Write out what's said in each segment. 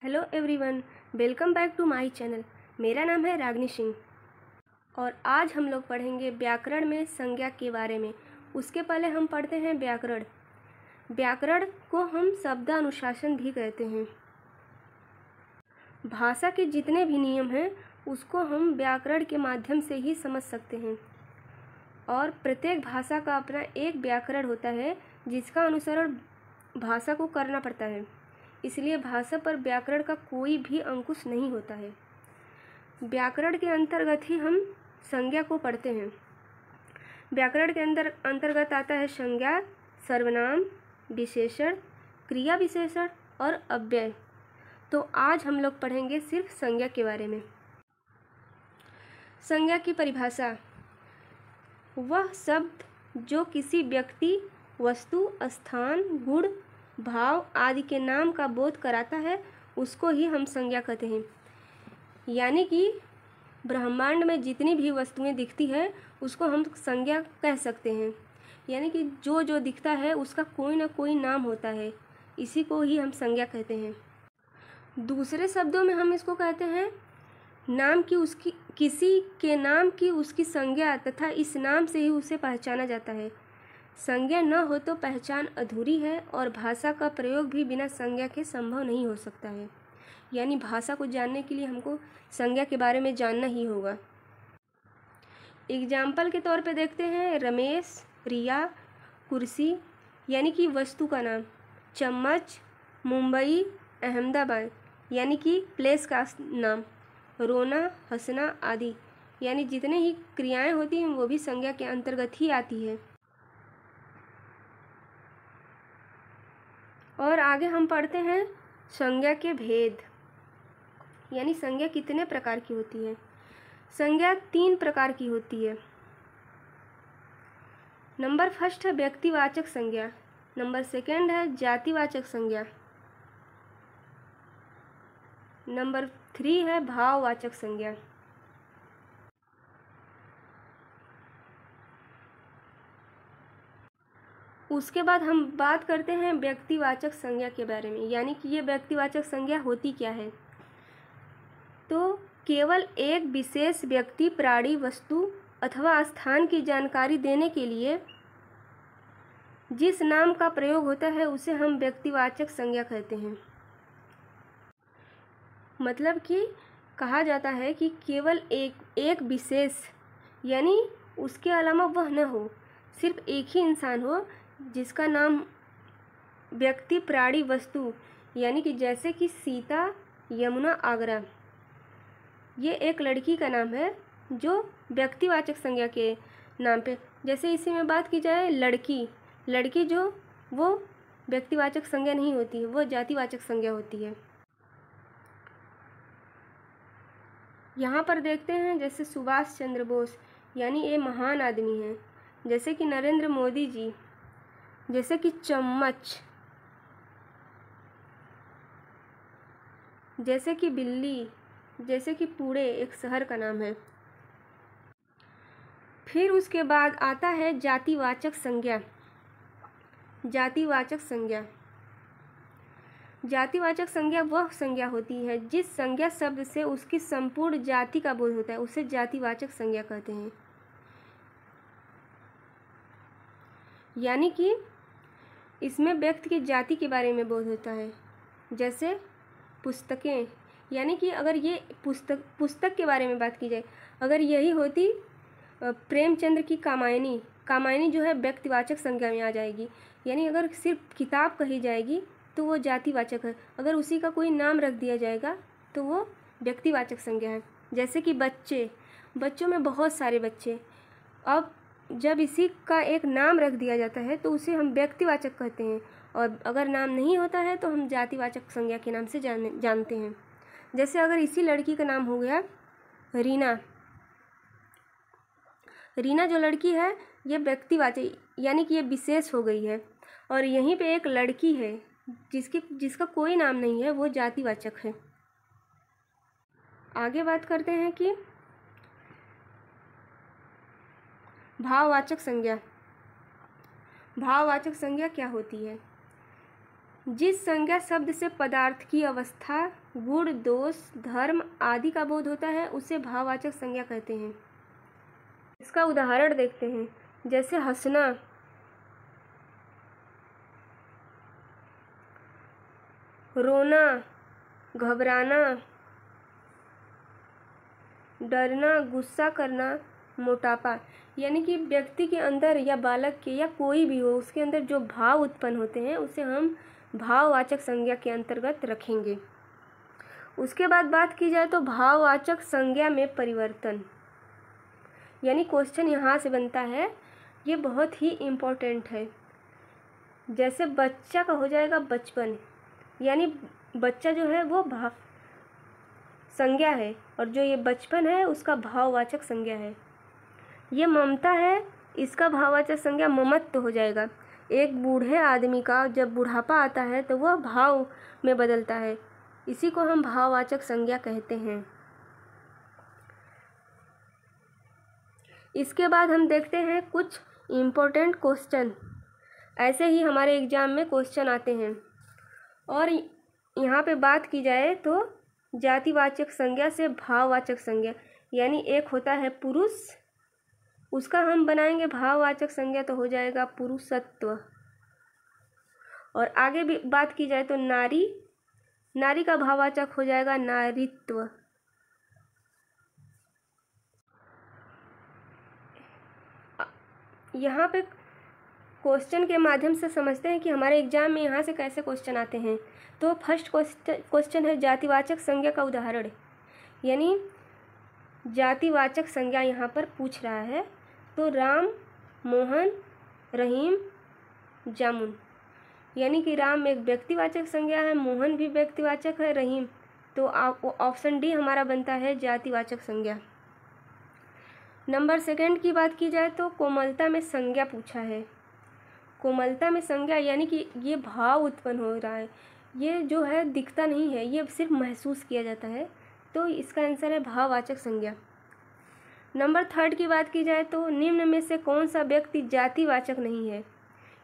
Hello everyone, welcome back to my channel. मेरा नाम है रागनी सिंह और आज हम लोग पढ़ेंगे व्याकरण में संज्ञा के बारे में। उसके पहले हम पढ़ते हैं व्याकरण। व्याकरण को हम शब्दानुशासन भी कहते हैं। भाषा के जितने भी नियम हैं उसको हम व्याकरण के माध्यम से ही समझ सकते हैं और प्रत्येक भाषा का अपना एक व्याकरण होता है जिसका अनुसरण भाषा को करना पड़ता है। इसलिए भाषा पर व्याकरण का कोई भी अंकुश नहीं होता है। व्याकरण के अंतर्गत ही हम संज्ञा को पढ़ते हैं। व्याकरण के अंतर्गत आता है संज्ञा, सर्वनाम, विशेषण, क्रिया विशेषण और अव्यय। तो आज हम लोग पढ़ेंगे सिर्फ संज्ञा के बारे में। संज्ञा की परिभाषा: वह शब्द जो किसी व्यक्ति, वस्तु, स्थान, गुण, भाव आदि के नाम का बोध कराता है उसको ही हम संज्ञा कहते हैं। यानी कि ब्रह्मांड में जितनी भी वस्तुएं दिखती है उसको हम संज्ञा कह सकते हैं। यानी कि जो जो दिखता है उसका कोई ना कोई नाम होता है, इसी को ही हम संज्ञा कहते हैं। दूसरे शब्दों में हम इसको कहते हैं नाम की उसकी किसी के नाम की उसकी संज्ञा तथा इस नाम से ही उसे पहचाना जाता है। संज्ञा न हो तो पहचान अधूरी है और भाषा का प्रयोग भी बिना संज्ञा के संभव नहीं हो सकता है। यानी भाषा को जानने के लिए हमको संज्ञा के बारे में जानना ही होगा। एग्जाम्पल के तौर पे देखते हैं रमेश, रिया, कुर्सी यानी कि वस्तु का नाम, चम्मच, मुंबई, अहमदाबाद यानी कि प्लेस का नाम, रोना, हंसना आदि यानी जितने ही क्रियाएं होती हैं वो भी संज्ञा के अंतर्गत ही आती है। और आगे हम पढ़ते हैं संज्ञा के भेद, यानी संज्ञा कितने प्रकार की होती है। संज्ञा 3 प्रकार की होती है। नंबर फर्स्ट है व्यक्तिवाचक संज्ञा, नंबर सेकंड है जातिवाचक संज्ञा, नंबर 3 है भाववाचक संज्ञा। उसके बाद हम बात करते हैं व्यक्तिवाचक संज्ञा के बारे में, यानी कि ये व्यक्तिवाचक संज्ञा होती क्या है। तो केवल एक विशेष व्यक्ति, प्राणी, वस्तु अथवा स्थान की जानकारी देने के लिए जिस नाम का प्रयोग होता है उसे हम व्यक्तिवाचक संज्ञा कहते हैं। मतलब कि कहा जाता है कि केवल एक विशेष, यानी उसके अलावा वह न हो, सिर्फ एक ही इंसान हो जिसका नाम व्यक्ति, प्राणी, वस्तु यानी कि जैसे कि सीता, यमुना, आगरा, ये एक लड़की का नाम है जो व्यक्तिवाचक संज्ञा के नाम पे। जैसे इसी में बात की जाए लड़की जो वो व्यक्तिवाचक संज्ञा नहीं होती है, वो जातिवाचक संज्ञा होती है। यहाँ पर देखते हैं जैसे सुभाष चंद्र बोस, यानी ये महान आदमी हैं। जैसे कि नरेंद्र मोदी जी, जैसे कि चम्मच, जैसे कि बिल्ली, जैसे कि पुणे एक शहर का नाम है। फिर उसके बाद आता है जातिवाचक संज्ञा। जातिवाचक संज्ञा जातिवाचक संज्ञा वह संज्ञा होती है जिस संज्ञा शब्द से उसकी संपूर्ण जाति का बोध होता है, उसे जातिवाचक संज्ञा कहते हैं। यानी कि इसमें व्यक्ति की जाति के बारे में बोध होता है। जैसे पुस्तकें, यानी कि अगर ये पुस्तक के बारे में बात की जाए, अगर यही होती प्रेमचंद्र की कामायनी जो है व्यक्तिवाचक संज्ञा में आ जाएगी। यानी अगर सिर्फ किताब कही जाएगी तो वो जातिवाचक है, अगर उसी का कोई नाम रख दिया जाएगा तो वो व्यक्तिवाचक संज्ञा है। जैसे कि बच्चों में बहुत सारे बच्चे, अब जब इसी का एक नाम रख दिया जाता है तो उसे हम व्यक्तिवाचक कहते हैं, और अगर नाम नहीं होता है तो हम जातिवाचक संज्ञा के नाम से जानते हैं। जैसे अगर इसी लड़की का नाम हो गया रीना जो लड़की है ये व्यक्तिवाचक, यानी कि ये विशेष हो गई है। और यहीं पे एक लड़की है जिसका कोई नाम नहीं है, वो जातिवाचक है। आगे बात करते हैं कि भाववाचक संज्ञा। भाववाचक संज्ञा क्या होती है? जिस संज्ञा शब्द से पदार्थ की अवस्था, गुण, दोष, धर्म आदि का बोध होता है उसे भाववाचक संज्ञा कहते हैं। इसका उदाहरण देखते हैं, जैसे हंसना, रोना, घबराना, डरना, गुस्सा करना, मोटापा। यानी कि व्यक्ति के अंदर या बालक के या कोई भी हो उसके अंदर जो भाव उत्पन्न होते हैं उसे हम भाववाचक संज्ञा के अंतर्गत रखेंगे। उसके बाद बात की जाए तो भाववाचक संज्ञा में परिवर्तन, यानी क्वेश्चन यहाँ से बनता है, ये बहुत ही इम्पोर्टेंट है। जैसे बच्चा का हो जाएगा बचपन, यानी बच्चा जो है वो भाव संज्ञा है और जो ये बचपन है उसका भाववाचक संज्ञा है। ये ममता है, इसका भाववाचक संज्ञा ममत्व हो जाएगा। एक बूढ़े आदमी का जब बुढ़ापा आता है तो वह भाव में बदलता है, इसी को हम भाववाचक संज्ञा कहते हैं। इसके बाद हम देखते हैं कुछ इम्पोर्टेंट क्वेश्चन। ऐसे ही हमारे एग्जाम में क्वेश्चन आते हैं। और यहाँ पे बात की जाए तो जातिवाचक संज्ञा से भाववाचक संज्ञा, यानी एक होता है पुरुष, उसका हम बनाएंगे भाववाचक संज्ञा तो हो जाएगा पुरुषत्व। और आगे भी बात की जाए तो नारी, नारी का भाववाचक हो जाएगा नारीत्व। यहाँ पे क्वेश्चन के माध्यम से समझते हैं कि हमारे एग्जाम में यहाँ से कैसे क्वेश्चन आते हैं। तो फर्स्ट क्वेश्चन है जातिवाचक संज्ञा का उदाहरण, यानी जातिवाचक संज्ञा यहाँ पर पूछ रहा है। तो राम, मोहन, रहीम, जामुन, यानी कि राम एक व्यक्तिवाचक संज्ञा है, मोहन भी व्यक्तिवाचक है, रहीम, तो ऑप्शन डी हमारा बनता है जातिवाचक संज्ञा। नंबर सेकंड की बात की जाए तो कोमलता में संज्ञा पूछा है। कोमलता में संज्ञा यानी कि ये भाव उत्पन्न हो रहा है, ये जो है दिखता नहीं है, ये सिर्फ महसूस किया जाता है, तो इसका आंसर है भाववाचक संज्ञा। नंबर थर्ड की बात की जाए तो निम्न में से कौन सा व्यक्ति जातिवाचक नहीं है,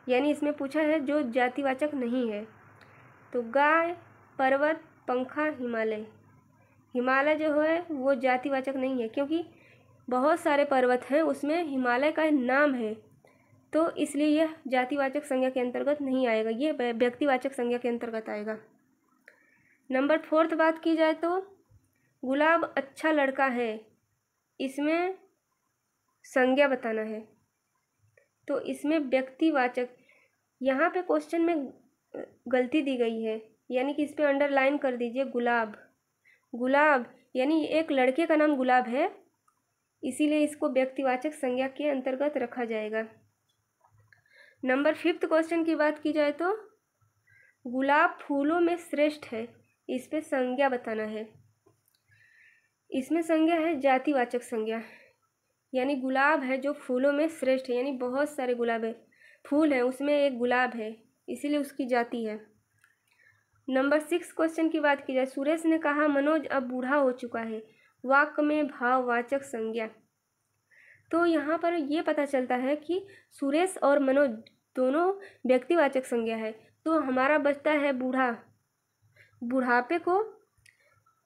यानी इसमें पूछा है जो जातिवाचक नहीं है। तो गाय, पर्वत, पंखा, हिमालय। हिमालय जो है वो जातिवाचक नहीं है, क्योंकि बहुत सारे पर्वत हैं उसमें हिमालय का नाम है, तो इसलिए यह जातिवाचक संज्ञा के अंतर्गत नहीं आएगा, ये व्यक्तिवाचक संज्ञा के अंतर्गत आएगा। नंबर फोर्थ बात की जाए तो गुलाब अच्छा लड़का है, इसमें संज्ञा बताना है, तो इसमें व्यक्तिवाचक, यहाँ पे क्वेश्चन में गलती दी गई है, यानी कि इस पे अंडरलाइन कर दीजिए गुलाब। गुलाब यानी एक लड़के का नाम गुलाब है, इसीलिए इसको व्यक्तिवाचक संज्ञा के अंतर्गत रखा जाएगा। नंबर फिफ्थ क्वेश्चन की बात की जाए तो गुलाब फूलों में श्रेष्ठ है, इस पे संज्ञा बताना है। इसमें संज्ञा है जातिवाचक संज्ञा, यानी गुलाब है जो फूलों में श्रेष्ठ है, यानी बहुत सारे गुलाब है, फूल है उसमें एक गुलाब है, इसीलिए उसकी जाति है। नंबर सिक्स क्वेश्चन की बात की जाए, सुरेश ने कहा मनोज अब बूढ़ा हो चुका है, वाक्य में भाववाचक संज्ञा। तो यहाँ पर ये पता चलता है कि सुरेश और मनोज दोनों व्यक्तिवाचक संज्ञा है, तो हमारा बचता है बूढ़ा। बुढ़ापे को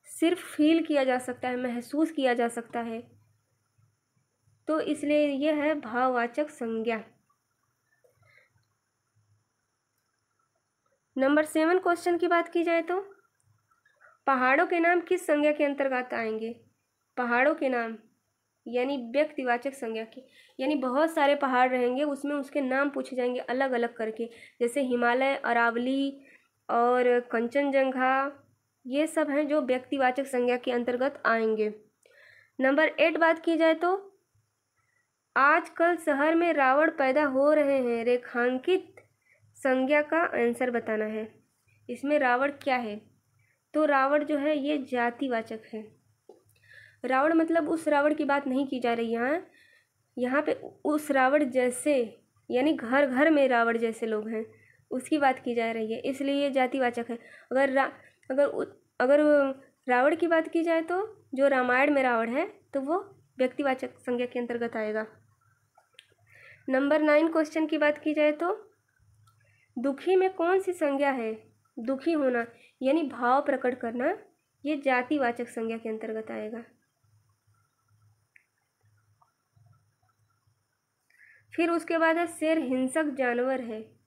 सिर्फ फील किया जा सकता है, महसूस किया जा सकता है, तो इसलिए यह है भाववाचक संज्ञा। नंबर 7 क्वेश्चन की बात की जाए तो पहाड़ों के नाम किस संज्ञा के अंतर्गत आएंगे। पहाड़ों के नाम यानी व्यक्तिवाचक संज्ञा की, यानी बहुत सारे पहाड़ रहेंगे उसमें उसके नाम पूछे जाएंगे अलग अलग करके, जैसे हिमालय, अरावली और कंचनजंगा, ये सब हैं जो व्यक्तिवाचक संज्ञा के अंतर्गत आएंगे। नंबर 8 बात की जाए तो आजकल शहर में रावण पैदा हो रहे हैं, रेखांकित संज्ञा का आंसर बताना है। इसमें रावण क्या है, तो रावण जो है ये जातिवाचक है। रावण मतलब उस रावण की बात नहीं की जा रही यहाँ पे उस रावण जैसे, यानी घर घर में रावण जैसे लोग हैं उसकी बात की जा रही है, इसलिए ये जातिवाचक है। अगर रावण की बात की जाए तो जो रामायण में रावण है तो वो व्यक्तिवाचक संज्ञा के अंतर्गत आएगा। नंबर 9 क्वेश्चन की बात की जाए तो दुखी में कौन सी संज्ञा है। दुखी होना यानी भाव प्रकट करना, ये जातिवाचक संज्ञा के अंतर्गत आएगा। फिर उसके बाद है शेर हिंसक जानवर है।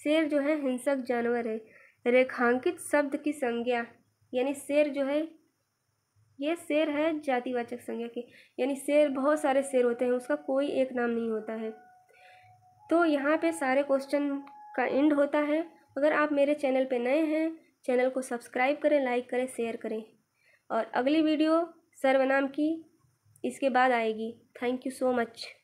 शेर जो है हिंसक जानवर है। रेखांकित शब्द की संज्ञा, यानी शेर जो है, ये शेर है जातिवाचक संज्ञा की, यानी शेर, बहुत सारे शेर होते हैं, उसका कोई एक नाम नहीं होता है। तो यहाँ पे सारे क्वेश्चन का एंड होता है। अगर आप मेरे चैनल पे नए हैं, चैनल को सब्सक्राइब करें, लाइक करें, शेयर करें। और अगली वीडियो सर्वनाम की इसके बाद आएगी। Thank you so much.